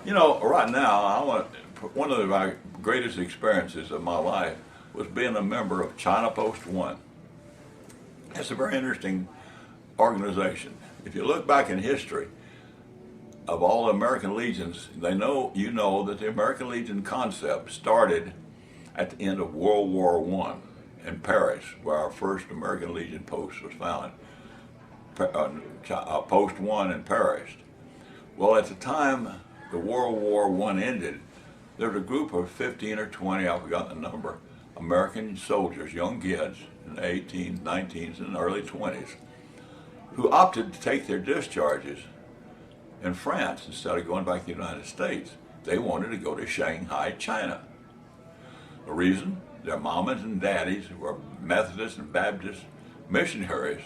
You know, right now, one of my greatest experiences of my life was being a member of China Post One. It's a very interesting organization. If you look back in history of all the American legions, you know that the American Legion concept started at the end of World War One in Paris, where our first American Legion post was founded. Post One in Paris. Well, at the time the World War One ended, there was a group of 15 or 20, I forgot the number, American soldiers, young kids in the 18s, 19s, and early 20s, who opted to take their discharges in France instead of going back to the United States. They wanted to go to Shanghai, China. The reason? Their mamas and daddies were Methodist and Baptist missionaries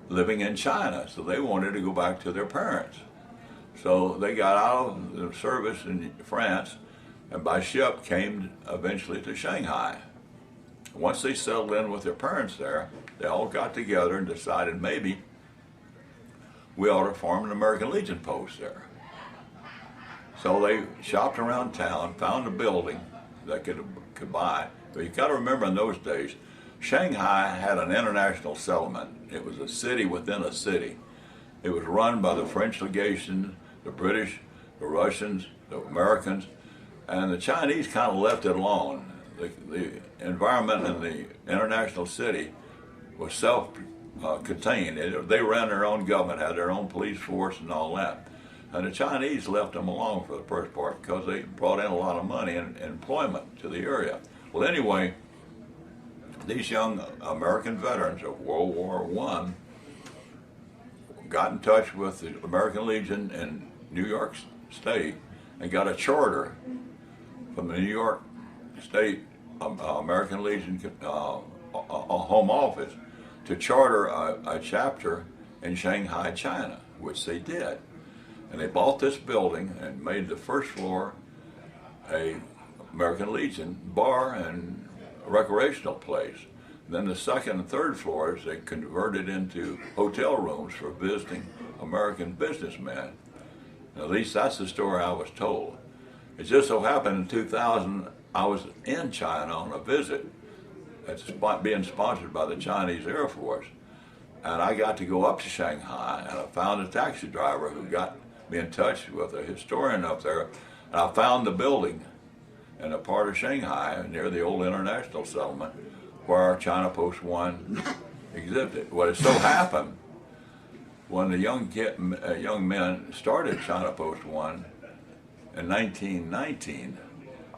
living in China, so they wanted to go back to their parents. So they got out of the service in France and by ship came eventually to Shanghai. Once they settled in with their parents there, they all got together and decided maybe we ought to form an American Legion post there. So they shopped around town, found a building that could buy. But you got to remember in those days, Shanghai had an international settlement. It was a city within a city. It was run by the French legation, the British, the Russians, the Americans, and the Chinese kind of left it alone. The environment in the international city was self-contained. They ran their own government, had their own police force and all that. And the Chinese left them alone for the first part because they brought in a lot of money and employment to the area. Well, anyway, these young American veterans of World War One got in touch with the American Legion in New York State and got a charter from the New York State American Legion home office to charter a chapter in Shanghai, China, which they did. And they bought this building and made the first floor a American Legion bar and recreational place. Then the second and third floors they converted into hotel rooms for visiting American businessmen. At least that's the story I was told. It just so happened in 2000 I was in China on a visit. It's being sponsored by the Chinese Air Force. And I got to go up to Shanghai and I found a taxi driver who got me in touch with a historian up there. And I found the building in a part of Shanghai near the old international settlement where our China Post One existed. Well, it so happened when the young men started China Post One in 1919,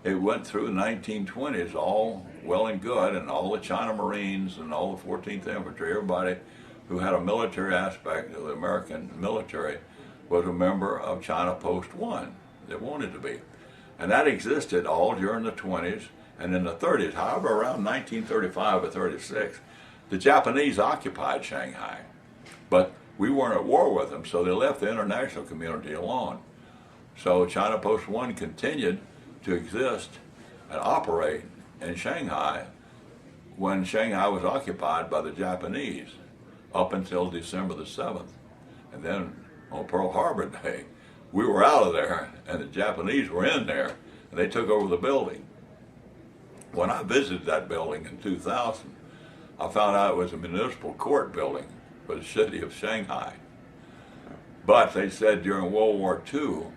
it went through the 1920s all well and good, and all the China Marines and all the 14th Infantry, everybody who had a military aspect of the American military was a member of China Post One. They wanted to be. And that existed all during the 20s and in the 30s. However, around 1935 or 36, the Japanese occupied Shanghai. But we weren't at war with them, so they left the international community alone. So China Post One continued to exist and operate in Shanghai when Shanghai was occupied by the Japanese up until December the 7th. And then on Pearl Harbor Day, we were out of there and the Japanese were in there and they took over the building. When I visited that building in 2000, I found out it was a municipal court building for the city of Shanghai. But they said during World War II,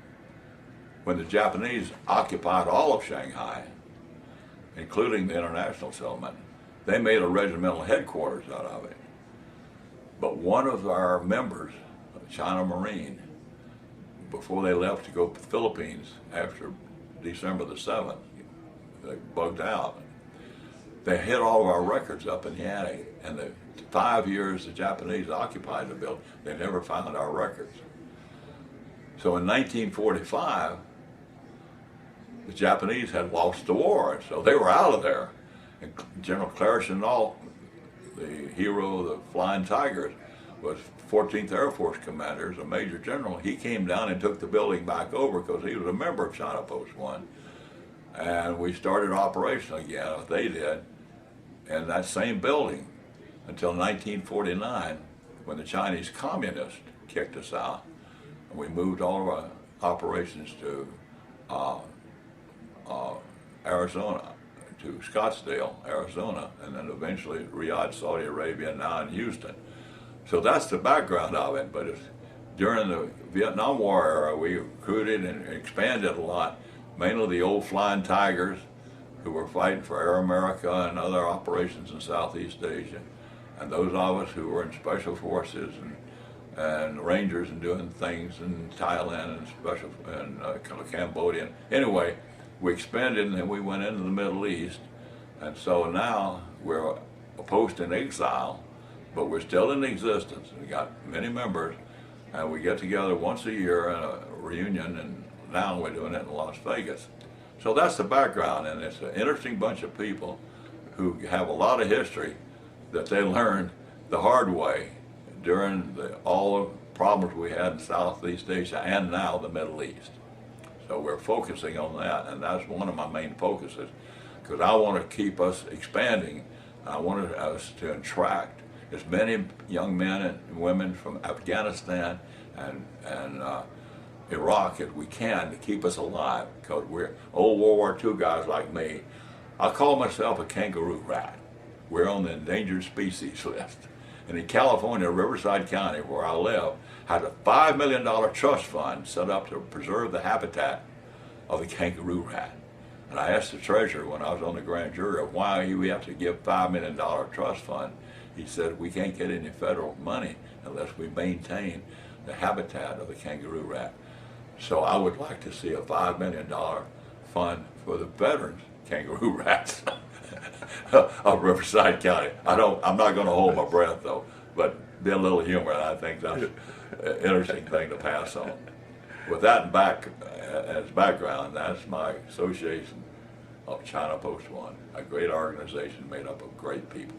when the Japanese occupied all of Shanghai, including the international settlement, they made a regimental headquarters out of it. But one of our members, a China Marine, before they left to go to the Philippines after December the 7th, they bugged out. They hid all of our records up in the attic, and the 5 years the Japanese occupied the building, they never found our records. So in 1945, the Japanese had lost the war, so they were out of there. And General Clarence Chennault, the hero of the Flying Tigers, was 14th Air Force commander, as a major general. He came down and took the building back over because he was a member of China Post One. And we started operation again, they did, in that same building until 1949 when the Chinese communists kicked us out. And we moved all of our operations to uh, Arizona, to Scottsdale, Arizona, and then eventually Riyadh, Saudi Arabia, and now in Houston. So that's the background of it. But during the Vietnam War era, we recruited and expanded a lot, mainly the old Flying Tigers, who were fighting for Air America and other operations in Southeast Asia, and those of us who were in Special Forces and Rangers and doing things in Thailand and special and Cambodia. Anyway, we expanded and then we went into the Middle East, and so now we're a post in exile, but we're still in existence. We got many members, and we get together once a year in a reunion, and now we're doing it in Las Vegas. So that's the background, and it's an interesting bunch of people who have a lot of history that they learned the hard way during all the problems we had in Southeast Asia and now the Middle East. So we're focusing on that, and that's one of my main focuses, because I want to keep us expanding. I want us to attract as many young men and women from Afghanistan and Iraq as we can to keep us alive, because we're old World War II guys like me. I call myself a kangaroo rat. We're on the endangered species list. And in California, Riverside County, where I live, had a $5 million trust fund set up to preserve the habitat of the kangaroo rat. And I asked the treasurer when I was on the grand jury why we have to give $5 million trust fund. He said, we can't get any federal money unless we maintain the habitat of the kangaroo rat. So I would like to see a $5 million fund for the veterans kangaroo rats of Riverside County. I'm not going to hold my breath though, but be a little humor. I think that's an interesting thing to pass on. With that as background, that's my association of China Post One, a great organization made up of great people.